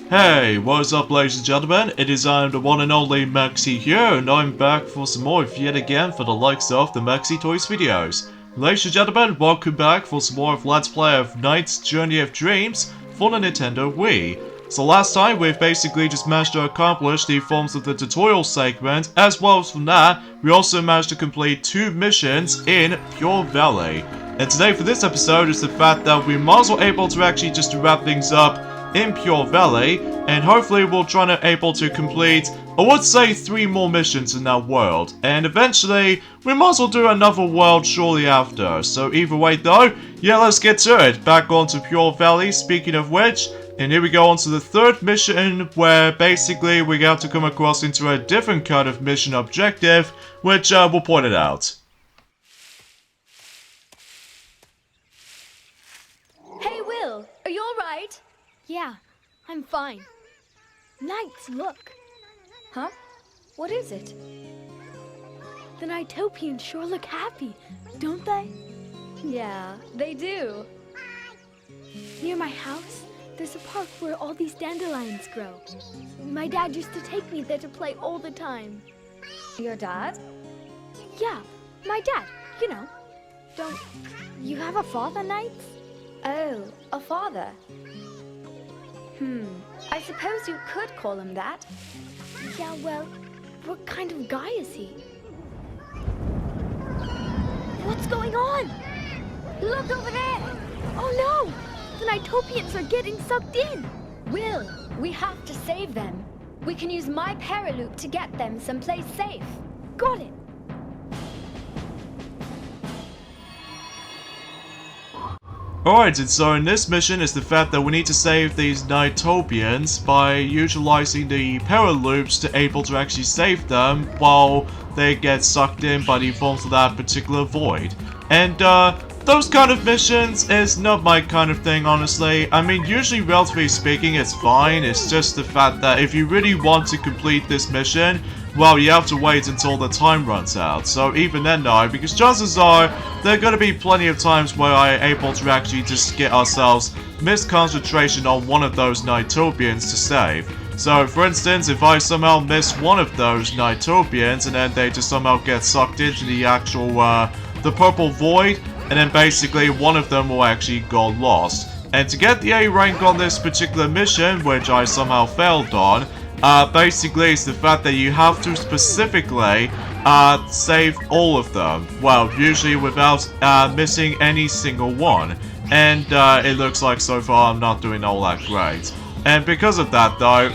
Hey, what's up ladies and gentlemen, it is I am the one and only Maxi here, and I'm back for some more yet again for the likes of the Maxi Toys videos. Ladies and gentlemen, welcome back for some more of Let's Play of Knight's Journey of Dreams for the Nintendo Wii. So last time we've basically just managed to accomplish the forms of the tutorial segment, as well as from that, we also managed to complete 2 missions in Pure Valley. And today for this episode is the fact that we might as well able to actually just wrap things up in Pure Valley, and hopefully we'll try to able to complete, I would say, 3 more missions in that world, and eventually we might as well do another world shortly after. So either way though, yeah, let's get to it. Back onto Pure Valley, speaking of which, and here we go on to the 3rd mission, where basically we have to come across into a different kind of mission objective, which we'll point it out. Hey Will, are you alright? Yeah, I'm fine. Knights, look. Huh? What is it? The Nightopians sure look happy, don't they? Yeah, they do. Near my house, there's a park where all these dandelions grow. My dad used to take me there to play all the time. Your dad? Yeah, my dad, you know. Don't you have a father, Knights? Oh, a father. I suppose you could call him that. Yeah, well, what kind of guy is he? What's going on? Look over there! Oh no! The Nightopians are getting sucked in! Will, we have to save them. We can use my Paraloop to get them someplace safe. Got it! Alright, and so in this mission is the fact that we need to save these Nightopians by utilizing the Paraloops to able to actually save them while they get sucked in by the forms of that particular void. And those kind of missions is not my kind of thing, honestly. I mean, usually relatively speaking it's fine, it's just the fact that if you really want to complete this mission, well, you have to wait until the time runs out. So even then no, because chances are there are going to be plenty of times where I am able to actually just get ourselves missed concentration on one of those Nightopians to save. So for instance, if I somehow miss one of those Nightopians and then they just somehow get sucked into the actual the purple void, and then basically one of them will actually go lost. And to get the A rank on this particular mission, which I somehow failed on, basically it's the fact that you have to specifically save all of them. Well, usually without missing any single one. And it looks like so far I'm not doing all that great. And because of that though,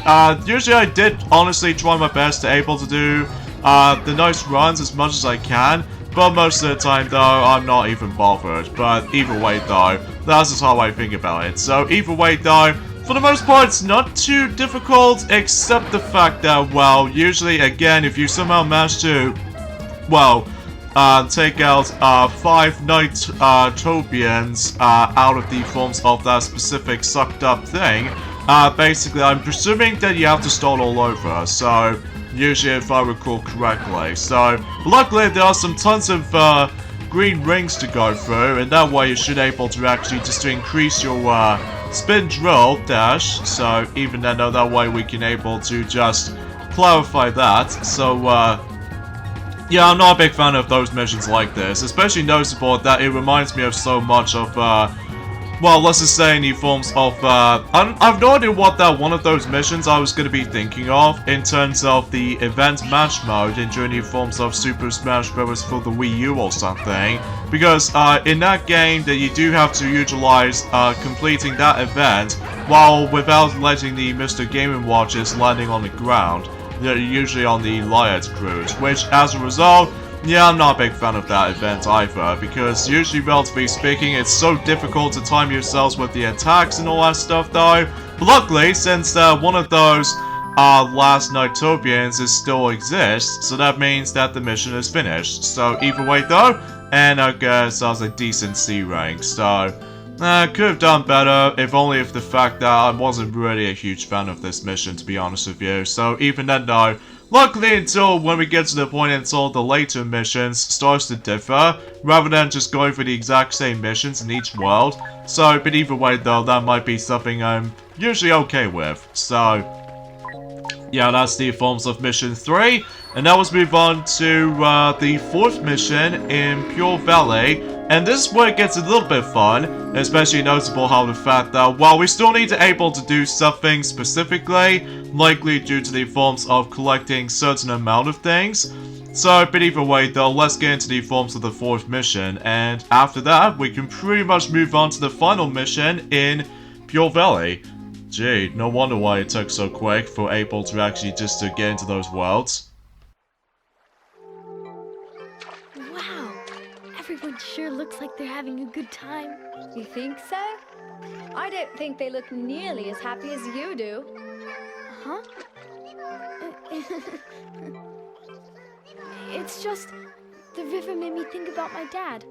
usually I did honestly try my best to able to do the nice runs as much as I can. But most of the time though, I'm not even bothered. But either way though, that's just how I think about it. So either way though, for the most part, it's not too difficult, except the fact that, well, usually, again, if you somehow manage to, well, take out 5 Nightopians out of the forms of that specific sucked-up thing, basically, I'm presuming that you have to start all over, so, usually, if I recall correctly. So, luckily, there are some tons of green rings to go through, and that way you should be able to actually just increase your spin drill dash, so even then that way we can able to just clarify that. So yeah, I'm not a big fan of those missions like this, especially noticeable that it reminds me of so much of well, let's just say in the forms of I've no idea what that one of those missions I was going to be thinking of in terms of the event match mode in during the forms of Super Smash Bros. For the Wii U or something, because in that game that you do have to utilize completing that event while without letting the Mr. Game & Watches landing on the ground. They're usually on the Light Cruise, which as a result, yeah, I'm not a big fan of that event either, because usually, relatively speaking, it's so difficult to time yourselves with the attacks and all that stuff though. But luckily, since one of those last Nightopians still exists, so that means that the mission is finished. So either way though, and I guess that was a decent C rank, so could have done better, if only if the fact that I wasn't really a huge fan of this mission, to be honest with you. So even then though, Luckily, until when we get to the point until the later missions starts to differ, rather than just going for the exact same missions in each world. So, but either way though, that might be something I'm usually okay with. So, yeah, that's the forms of mission 3. And now let's move on to the 4th mission in Pure Valley. And this is where it gets a little bit fun, especially noticeable how the fact that while we still need to able to do something specifically, likely due to the forms of collecting certain amount of things. So, but either way though, let's get into the forms of the 4th mission, and after that, we can pretty much move on to the final mission in Pure Valley. Gee, no wonder why it took so quick for able to actually just to get into those worlds. Wow, everyone sure looks like they're having a good time. You think so? I don't think they look nearly as happy as you do. Huh? It's just, the river made me think about my dad.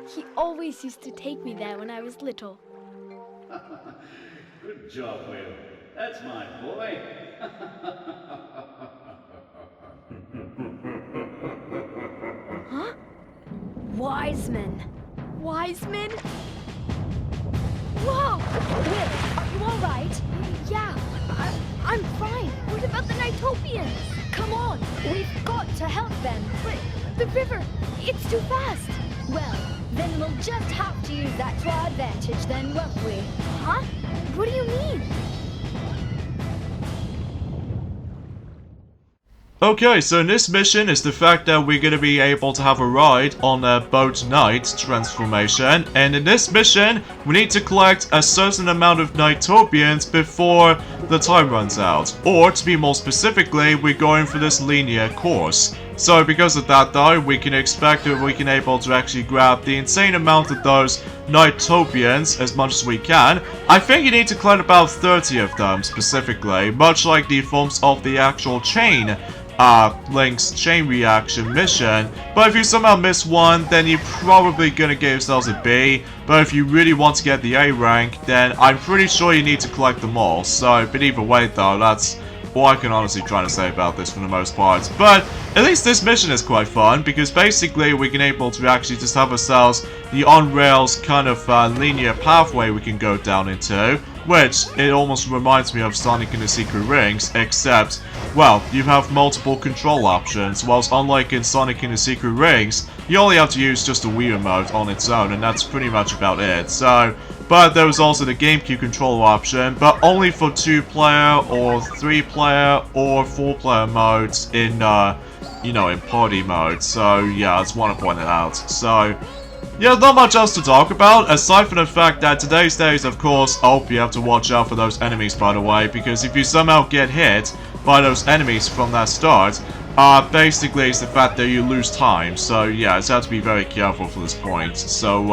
He always used to take me there when I was little. Good job, Will. That's my boy. Huh? Wiseman. Wiseman? Whoa! Will, are you alright? Yeah, I'm fine. What about the NiGHTS? Come on, we've got to help them. But the river, it's too fast. Well, then we'll just have to use that to our advantage then, won't we? Huh? What do you mean? Okay, so in this mission is the fact that we're going to be able to have a ride on a boat night transformation, and in this mission we need to collect a certain amount of NiGHTS before the time runs out, or to be more specifically, we're going for this linear course. So because of that though, we can expect that we can able to actually grab the insane amount of those NiGHTS as much as we can. I think you need to collect about 30 of them specifically, much like the forms of the actual chain Link's chain reaction mission, but if you somehow miss one, then you're probably gonna get yourselves a B, but if you really want to get the A rank, then I'm pretty sure you need to collect them all. So, but either way though, that's all I can honestly try to say about this for the most part. But at least this mission is quite fun, because basically we can able to actually just have ourselves the on-rails kind of linear pathway we can go down into, which it almost reminds me of Sonic and the Secret Rings, except, well, you have multiple control options, whilst unlike in Sonic and the Secret Rings, you only have to use just the Wii remote on its own, and that's pretty much about it. So, but there was also the GameCube controller option, but only for 2-player or 3-player or 4-player modes in, you know, in party mode. So, yeah, I just want to point it out. So, yeah, not much else to talk about, aside from the fact that today's days, of course, oh, you have to watch out for those enemies, by the way, because if you somehow get hit by those enemies from that start, basically it's the fact that you lose time. So, yeah, you have to be very careful for this point. So,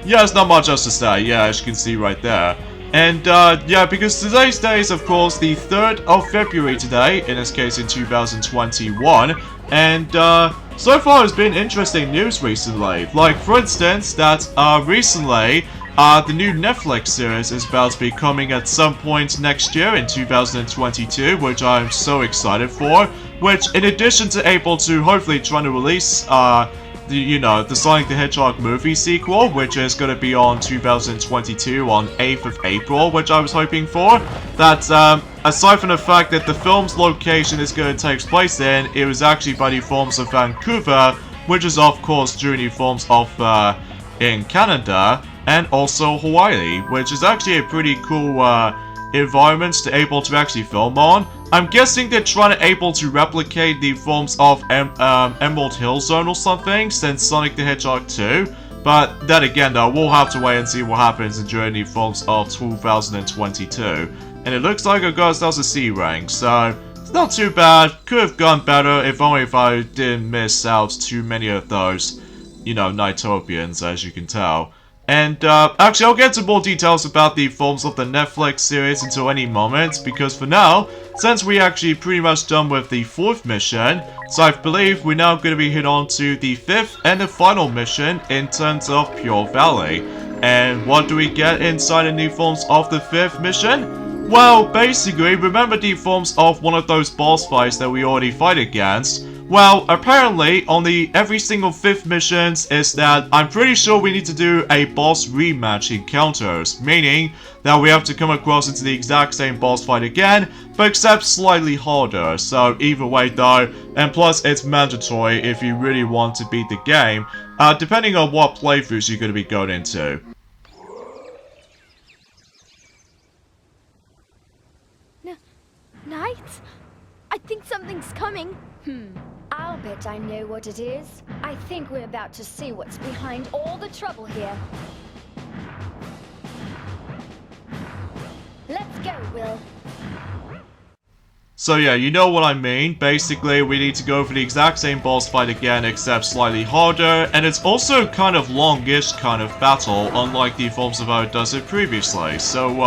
yeah, there's not much else to say, yeah, as you can see right there. And, yeah, because today's day is, of course, the 3rd of February today, in this case in 2021, and, so far there's been interesting news recently. Like, for instance, that, recently, the new Netflix series is about to be coming at some point next year in 2022, which I'm so excited for, which, in addition to able to hopefully trying to release, the Sonic the Hedgehog movie sequel, which is going to be on 2022 on 8th of April, which I was hoping for. That, aside from the fact that the film's location is going to take place in, it was actually by the forms of Vancouver, which is of course during the forms of, in Canada, and also Hawaii, which is actually a pretty cool, environment to able to actually film on. I'm guessing they're trying to able to replicate the forms of Emerald Hill Zone or something since Sonic the Hedgehog 2. But then again though, we'll have to wait and see what happens during the forms of 2022. And it looks like I got ourselves a C rank, so it's not too bad. Could have gone better if only if I didn't miss out too many of those, you know, NiGHTS, as you can tell. And, actually, I'll get into more details about the forms of the Netflix series until any moment, because for now, since we're actually pretty much done with the 4th mission, so I believe we're now going to be hit on to the 5th and the final mission in terms of Pure Valley. And what do we get inside the new forms of the 5th mission? Well, basically, remember the forms of one of those boss fights that we already fight against? Well, apparently, on the every single 5th missions is that I'm pretty sure we need to do a boss rematch encounters, meaning that we have to come across into the exact same boss fight again, but except slightly harder, so either way though, and plus it's mandatory if you really want to beat the game, depending on what playthroughs you're going to be going into. Knights? I think something's coming. I'll bet I know what it is. I think we're about to see what's behind all the trouble here. Let's go, Will. So yeah, you know what I mean. Basically, we need to go for the exact same boss fight again, except slightly harder, and it's also kind of longish kind of battle, unlike the forms of how it does it previously. So,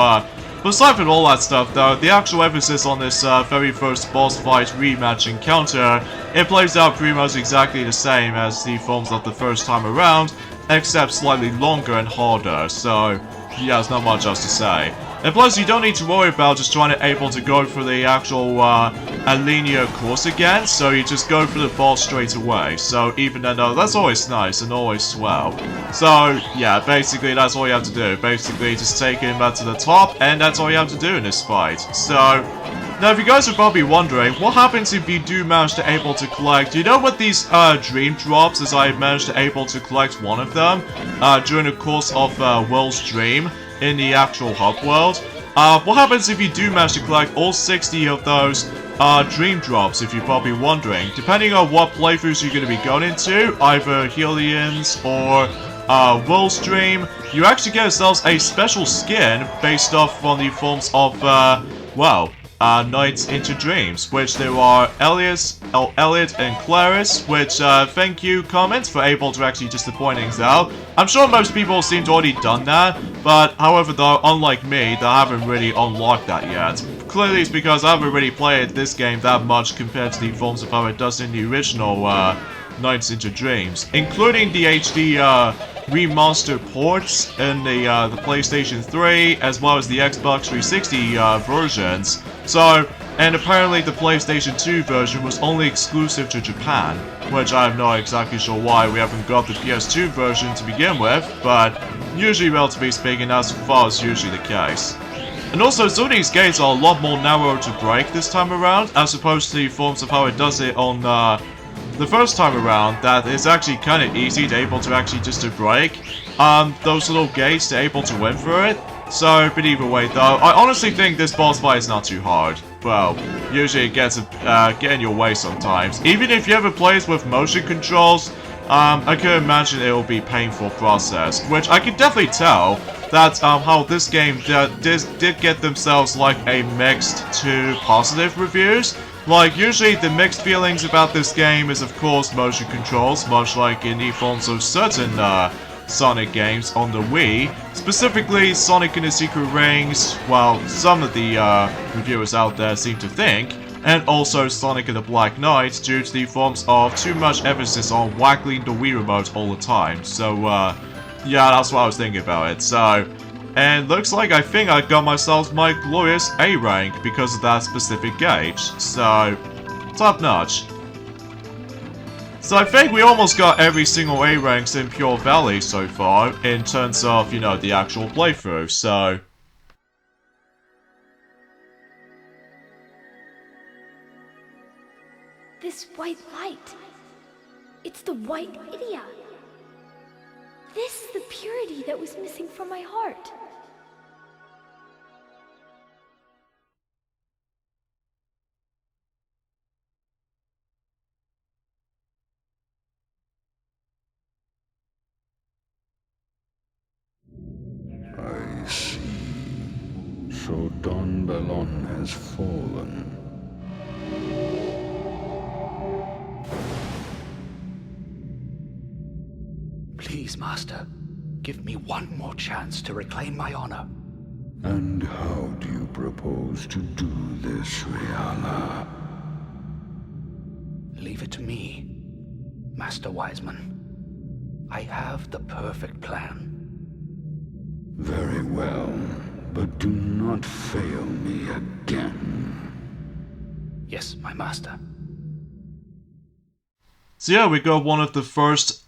aside from all that stuff though, the actual emphasis on this very first boss fight rematch encounter, it plays out pretty much exactly the same as the forms of the first time around, except slightly longer and harder, so yeah, there's not much else to say. And plus, you don't need to worry about just trying to able to go for the actual a linear course again, so you just go for the boss straight away. So even though that's always nice and always swell. So yeah, basically that's all you have to do. Basically just take him back to the top, and that's all you have to do in this fight. So now if you guys are probably wondering, what happens if you do manage to able to collect, you know what these dream drops, as I managed to able to collect one of them during the course of Will's dream in the actual hub world. What happens if you do manage to collect all 60 of those dream drops, if you're probably wondering? Depending on what playthroughs you're going to be going into, either Helian's or Will's dream, you actually get yourselves a special skin based off on the forms of, Nights into Dreams, which there are Elliot and Clarice, which, thank you, comments, for able to actually just point things out. I'm sure most people seem to already done that, but however though, unlike me, they haven't really unlocked that yet. Clearly it's because I haven't really played this game that much compared to the forms of how it does in the original, Nights into Dreams, including the HD, remastered ports in the PlayStation 3, as well as the Xbox 360 versions. So, and apparently the PlayStation 2 version was only exclusive to Japan, which I'm not exactly sure why we haven't got the PS2 version to begin with, but usually, relatively speaking, that's far as usually the case. And also, some of these gates are a lot more narrow to break this time around, as opposed to the forms of how it does it on the first time around, that is actually kind of easy to able to actually just to break those little gates to able to win through it. So, but either way though, I honestly think this boss fight is not too hard. Well, usually it gets get in your way sometimes. Even if you ever plays with motion controls, I can imagine it will be a painful process, which I can definitely tell that how this game did get themselves like a mixed to positive reviews. Like, usually the mixed feelings about this game is of course motion controls, much like in the forms of certain Sonic games on the Wii. Specifically, Sonic and the Secret Rings, well, some of the reviewers out there seem to think, and also Sonic and the Black Knight, due to the forms of too much emphasis on waggling the Wii remote all the time. So, yeah, that's what I was thinking about it. So, and looks like I think I got myself my glorious A rank because of that specific gauge. So, top notch. So I think we almost got every single A ranks in Pure Valley so far, in terms of, you know, the actual playthrough, so... This white light. It's the white Idia. This is the purity that was missing from my heart. I see. So Don Bellon has fallen. Please, Master, give me one more chance to reclaim my honor. And how do you propose to do this, Rihanna? Leave it to me, Master Wiseman. I have the perfect plan. Very well. but do not fail me again. Yes, my master. So yeah, we got one of the first,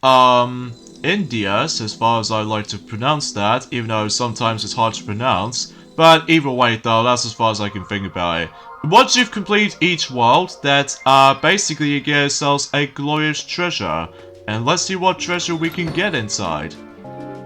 Indias, as far as I like to pronounce that, even though sometimes it's hard to pronounce. But either way though, that's as far as I can think about it. Once you've completed each world, that, basically you get yourselves a glorious treasure. And let's see what treasure we can get inside.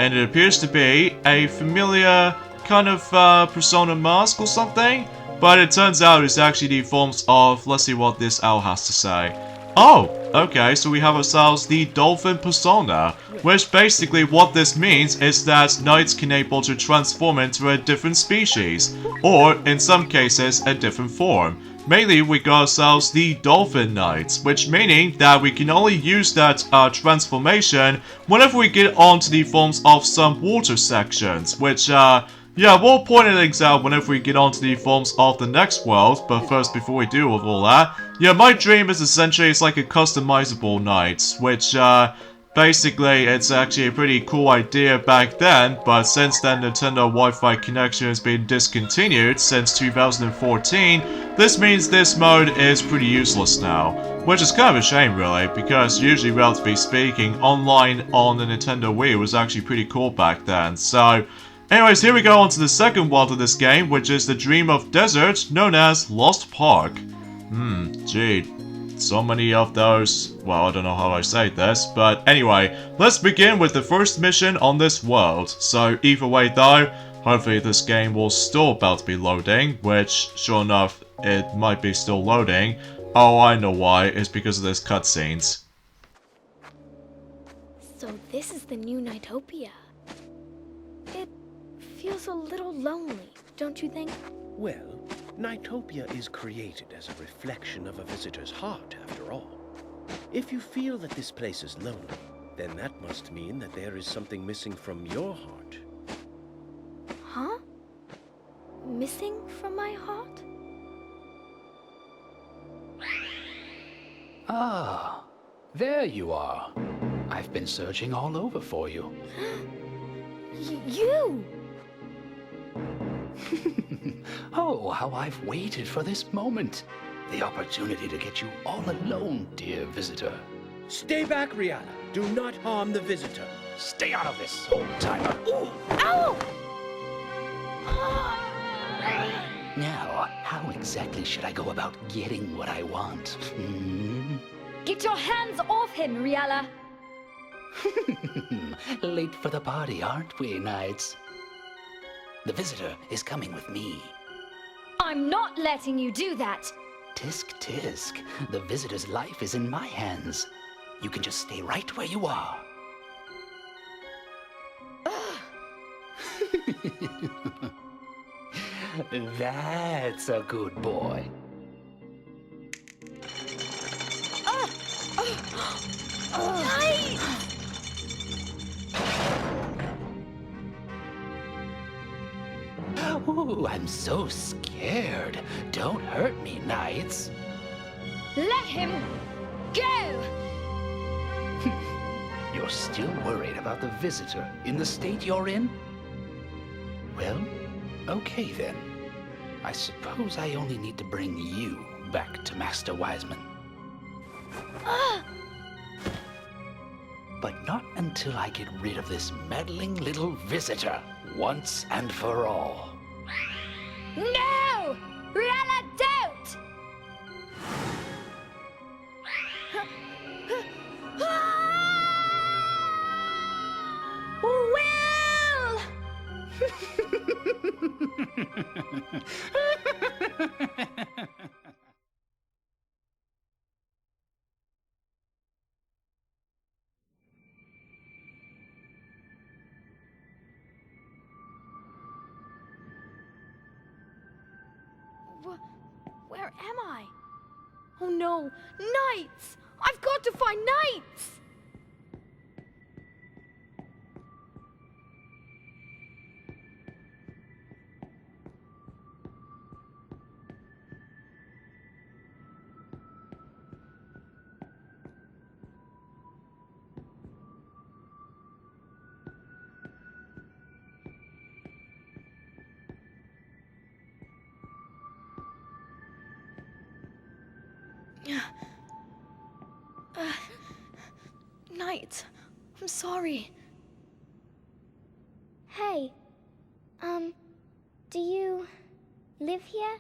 And it appears to be a familiar kind of, persona mask or something. But it turns out it's actually the forms of, let's see what this owl has to say. Oh, okay, so we have ourselves the dolphin persona, which basically what this means is that knights can able to transform into a different species, or in some cases a different form. Mainly we got ourselves the dolphin knights, which meaning that we can only use that transformation whenever we get onto the forms of some water sections, which yeah, we'll point things out whenever we get onto the forms of the next world, but first, before we do with all that, yeah, my dream is essentially it's like a customizable knight, which, basically, it's actually a pretty cool idea back then, but since then Nintendo Wi-Fi connection has been discontinued since 2014, this means this mode is pretty useless now, which is kind of a shame really, because usually, relatively speaking, online on the Nintendo Wii was actually pretty cool back then, so... Anyways, here we go on to the second world of this game, which is the Dream of Desert, known as Lost Park. Gee, so many of those, well, I don't know how I say this, but anyway, let's begin with the first mission on this world. So either way though, hopefully this game will still about to be loading, which, sure enough, it might be still loading. Oh, I know why, it's because of this cutscenes. So this is the new NiGHTS. It feels a little lonely, don't you think? Well, NiGHTS is created as a reflection of a visitor's heart, after all. If you feel that this place is lonely, then that must mean that there is something missing from your heart. Huh? Missing from my heart? Ah, there you are. I've been searching all over for you. You! Oh, how I've waited for this moment. The opportunity to get you all alone, dear visitor. Stay back, Rihanna. Do not harm the visitor. Stay out of this, old-timer. Ow! Now, how exactly should I go about getting what I want? Get your hands off him, Riala! Late for the party, aren't we, knights? The visitor is coming with me. I'm not letting you do that! Tisk tisk, the visitor's life is in my hands. You can just stay right where you are. That's a good boy. Ooh, I'm so scared. Don't hurt me, knights. Let him go! You're still worried about the visitor in the state you're in? Well, okay then. I suppose I only need to bring you back to Master Wiseman. But not until I get rid of this meddling little visitor once and for all. No! Riala, don't! Will! Where am I? Oh no, knights! I've got to find knights! Knight, I'm sorry. Hey, do you live here?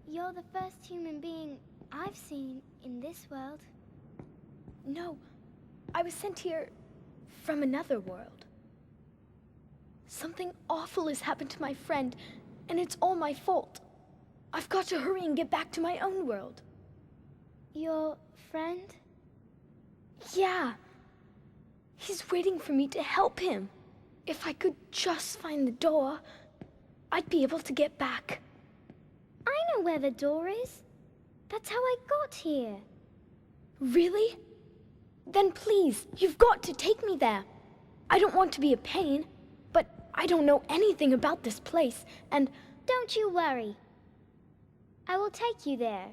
You're the first human being I've seen in this world. No, I was sent here from another world. Something awful has happened to my friend, and it's all my fault. I've got to hurry and get back to my own world. Your friend? Yeah. He's waiting for me to help him. If I could just find the door, I'd be able to get back. I know where the door is. That's how I got here. Really? Then please, you've got to take me there. I don't want to be a pain, but I don't know anything about this place, and... Don't you worry. I will take you there.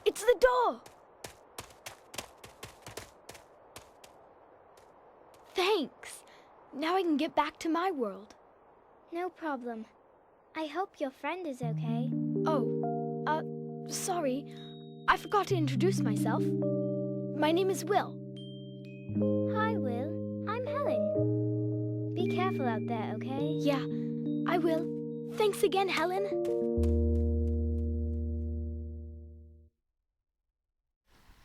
It's the door! Thanks. Now I can get back to my world. No problem. I hope your friend is okay. Oh, sorry. I forgot to introduce myself. My name is Will. Hi, Will. I'm Helen. Be careful out there, okay? Yeah, I will. Thanks again, Helen.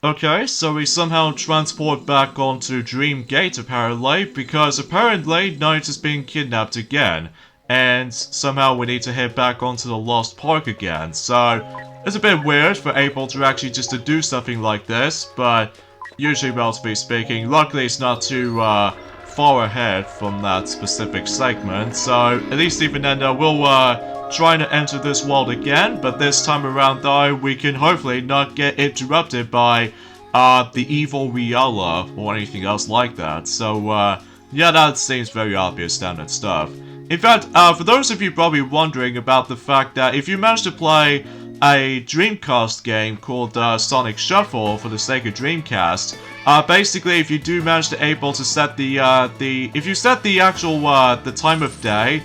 Okay, so we somehow transport back onto Dream Gate apparently, because apparently Knight has been kidnapped again, and somehow we need to head back onto the Lost Park again, so it's a bit weird for April to actually just to do something like this, but usually, relatively speaking, luckily it's not too far ahead from that specific segment, so at least even then we'll trying to enter this world again, but this time around though, we can hopefully not get interrupted by the evil Riala or anything else like that. So yeah, that seems very obvious standard stuff. In fact, for those of you probably wondering about the fact that if you manage to play a Dreamcast game called Sonic Shuffle for the Sega Dreamcast, basically if you do manage to able to set if you set the actual the time of day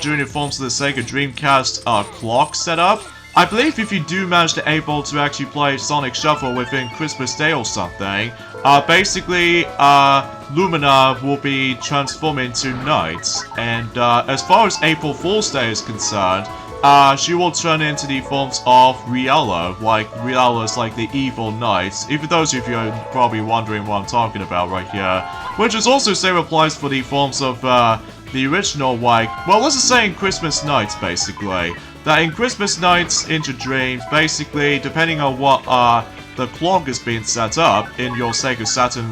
during the forms of the Sega Dreamcast clock setup, I believe if you do manage to able to actually play Sonic Shuffle within Christmas Day or something, basically Lumina will be transformed into Knight, and as far as April Fool's Day is concerned, she will turn into the forms of Riala, like Riala is like the evil knight. Even those of you are probably wondering what I'm talking about right here, which is also same applies for the forms of the original, like, well, let's just say in Christmas Nights, basically. That in Christmas Nights into Dreams, basically, depending on what the clock is being set up in your Sega Saturn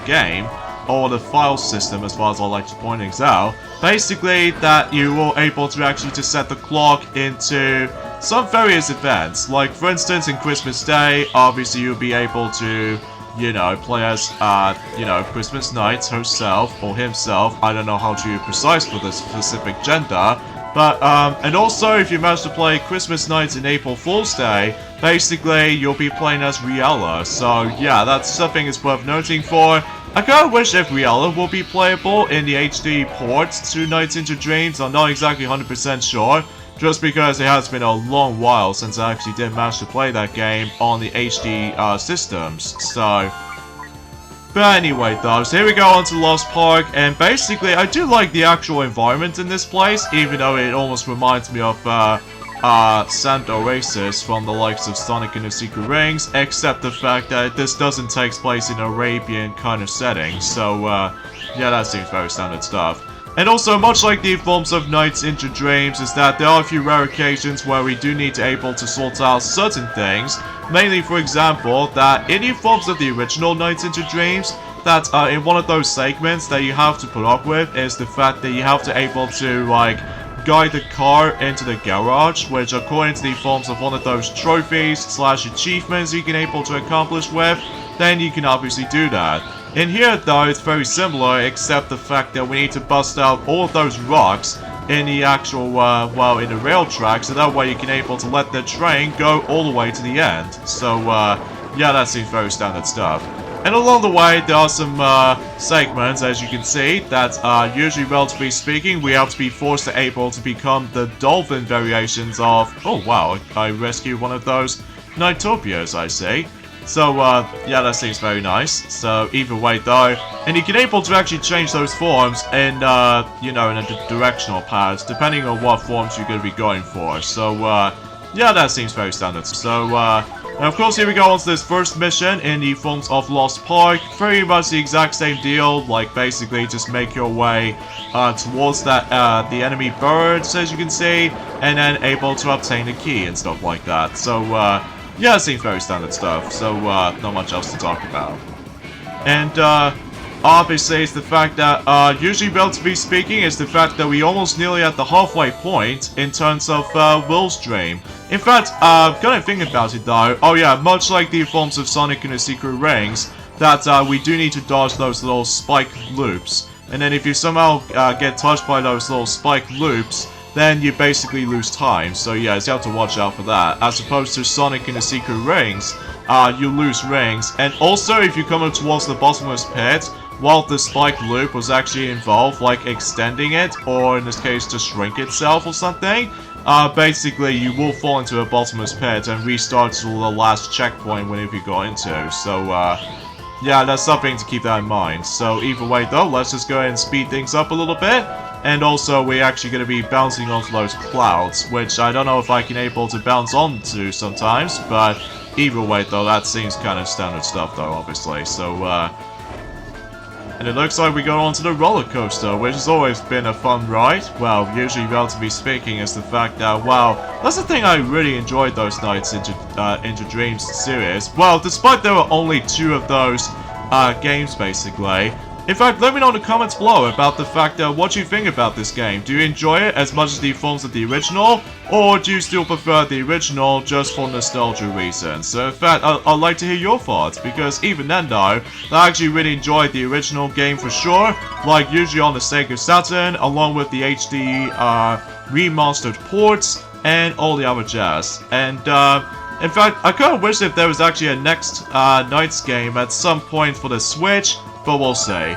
game, or the file system, as far as I like to point things out, basically that you will able to actually just set the clock into some various events. Like, for instance, in Christmas Day, obviously you'll be able to, you know, play as, you know, Christmas Knight herself, or himself. I don't know how to be precise for the specific gender. But, and also, if you manage to play Christmas Nights in April Fool's Day, basically, you'll be playing as Riala. So, yeah, that's something it's worth noting for. I kinda wish if Riala will be playable in the HD port to Nights into Dreams. I'm not exactly 100% sure, just because it has been a long while since I actually did manage to play that game on the HD systems, so... But anyway though, so here we go onto Lost Park, and basically I do like the actual environment in this place, even though it almost reminds me of Sand Oasis from the likes of Sonic and the Secret Rings, except the fact that this doesn't take place in Arabian kind of setting, so yeah, that seems very standard stuff. And also, much like the forms of Nights into Dreams, is that there are a few rare occasions where we do need to able to sort out certain things. Mainly, for example, that in the forms of the original Nights into Dreams, that in one of those segments that you have to put up with is the fact that you have to able to, like, guide the car into the garage, which according to the forms of one of those trophies slash achievements you can able to accomplish with, then you can obviously do that. In here though, it's very similar, except the fact that we need to bust out all of those rocks in the actual, well, in the rail track, so that way you can able to let the train go all the way to the end. So, yeah, that seems very standard stuff. And along the way, there are some segments, as you can see, that usually, relatively speaking, we have to be forced to able to become the dolphin variations of... Oh, wow, I rescued one of those NiGHTS, I see. So, yeah, that seems very nice. So, either way, though, and you can able to actually change those forms in, you know, in a directional path, depending on what forms you're going to be going for. So, yeah, that seems very standard. So, and of course, here we go on to this first mission in the forms of Lost Park. Very much the exact same deal, like basically just make your way towards that the enemy birds, as you can see, and then able to obtain the key and stuff like that. So, yeah, it seems very standard stuff, so not much else to talk about. And obviously, it's the fact that, usually, relatively speaking, it's the fact that we almost nearly at the halfway point in terms of Will's dream. In fact, gonna think about it though, oh yeah, much like the forms of Sonic and the Secret Rings, that we do need to dodge those little spike loops. And then if you somehow get touched by those little spike loops, then you basically lose time. So yeah, you have to watch out for that. As opposed to Sonic and the Secret Rings, you lose rings. And also, if you come up towards the bottomless pit, while the spike loop was actually involved, like extending it, or in this case, to shrink itself or something, basically you will fall into a bottomless pit and restart to the last checkpoint whenever you go into. So, yeah, that's something to keep that in mind. So either way though, let's just go ahead and speed things up a little bit. And also, we're actually going to be bouncing onto those clouds, which I don't know if I can able to bounce onto sometimes, but either way though, that seems kind of standard stuff though, obviously. So, and it looks like we go onto the roller coaster, which has always been a fun ride. Well, usually, relatively speaking, is the fact that, wow, that's the thing I really enjoyed those Nights into Dreams series. Well, despite there were only 2 of those games, basically. In fact, let me know in the comments below about the fact that what you think about this game. Do you enjoy it as much as the forms of the original, or do you still prefer the original just for nostalgia reasons? So in fact, I'd like to hear your thoughts, because even then though, I actually really enjoyed the original game for sure, like usually on the Sega Saturn, along with the HD remastered ports, and all the other jazz. And in fact, I kind of wish if there was actually a next Nights game at some point for the Switch, but we'll see.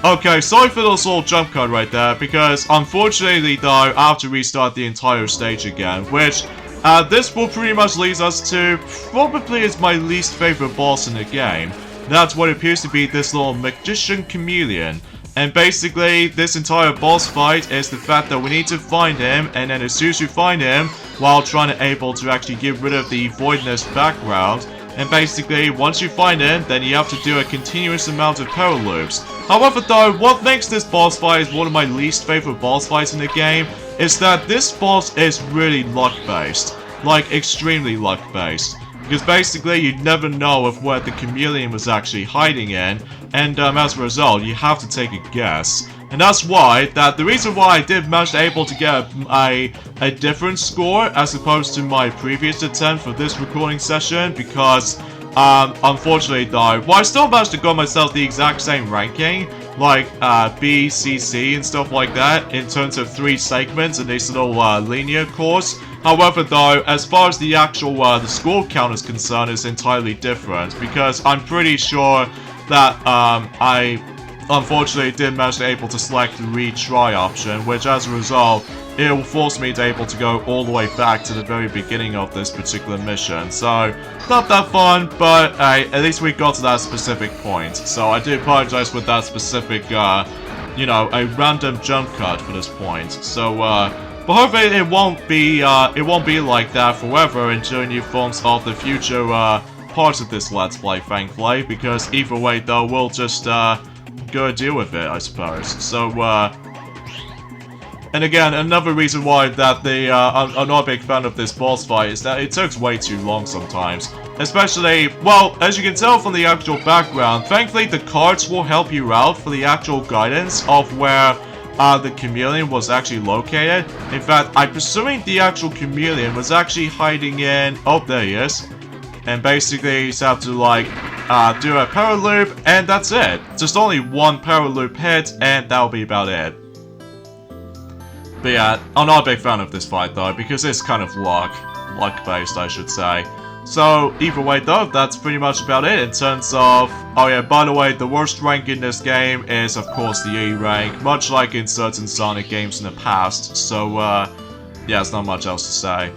Okay, sorry for this little jump cut right there, because unfortunately though, I have to restart the entire stage again, which this will pretty much lead us to probably is my least favorite boss in the game. That's what appears to be this little magician chameleon. And basically, this entire boss fight is the fact that we need to find him, and then as soon as you find him, while trying to able to actually get rid of the voidness background, and basically, once you find him, then you have to do a continuous amount of power loops. However though, what makes this boss fight one of my least favorite boss fights in the game is that this boss is really luck-based. Like, extremely luck-based. Because basically, you'd never know of where the chameleon was actually hiding in, and as a result, you have to take a guess. And that's why, the reason why I did manage to able to get a different score as opposed to my previous attempt for this recording session, because, unfortunately though, well, I still managed to got myself the exact same ranking, like, B, C, C, and stuff like that, in terms of 3 segments in this little, linear course. However though, as far as the actual, the score count is concerned, it's entirely different, because I'm pretty sure that, I unfortunately did manage to able to select the retry option, which as a result, it will force me to able to go all the way back to the very beginning of this particular mission. So, not that fun, but at least we got to that specific point. So I do apologize with that specific, you know, a random jump cut for this point. So, but hopefully it won't be like that forever until new forms of the future, parts of this Let's Play, thankfully, because either way though, we'll just, go deal with it, I suppose. So, and again, another reason why that I'm not a big fan of this boss fight is that it takes way too long sometimes. Especially, well, as you can tell from the actual background, thankfully the cards will help you out for the actual guidance of where the chameleon was actually located. In fact, I'm presuming the actual chameleon was actually hiding in... Oh, there he is. And basically, you just have to, like, do a power loop, and that's it. Just only one power loop hit, and that'll be about it. But yeah, I'm not a big fan of this fight though, because it's kind of luck-based, I should say. So, either way though, that's pretty much about it in terms of... Oh yeah, by the way, the worst rank in this game is of course the E rank, much like in certain Sonic games in the past, so yeah, there's not much else to say.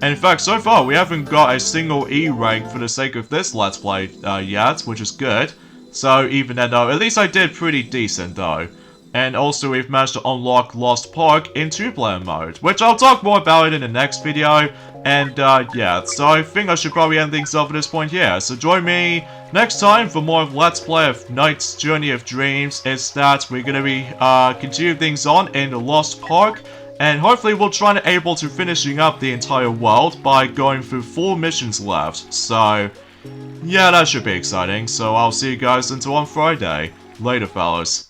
And in fact, so far, we haven't got a single E rank for the sake of this Let's Play yet, which is good. So even then though, at least I did pretty decent though. And also we've managed to unlock Lost Park in 2-player mode, which I'll talk more about it in the next video. And yeah, so I think I should probably end things off at this point here. So join me next time for more Let's Play of Knight's Journey of Dreams. Is that we're gonna be continuing things on in the Lost Park. And hopefully we'll try and able to finishing up the entire world by going through 4 missions left. So yeah, that should be exciting. So I'll see you guys until on Friday. Later, fellas.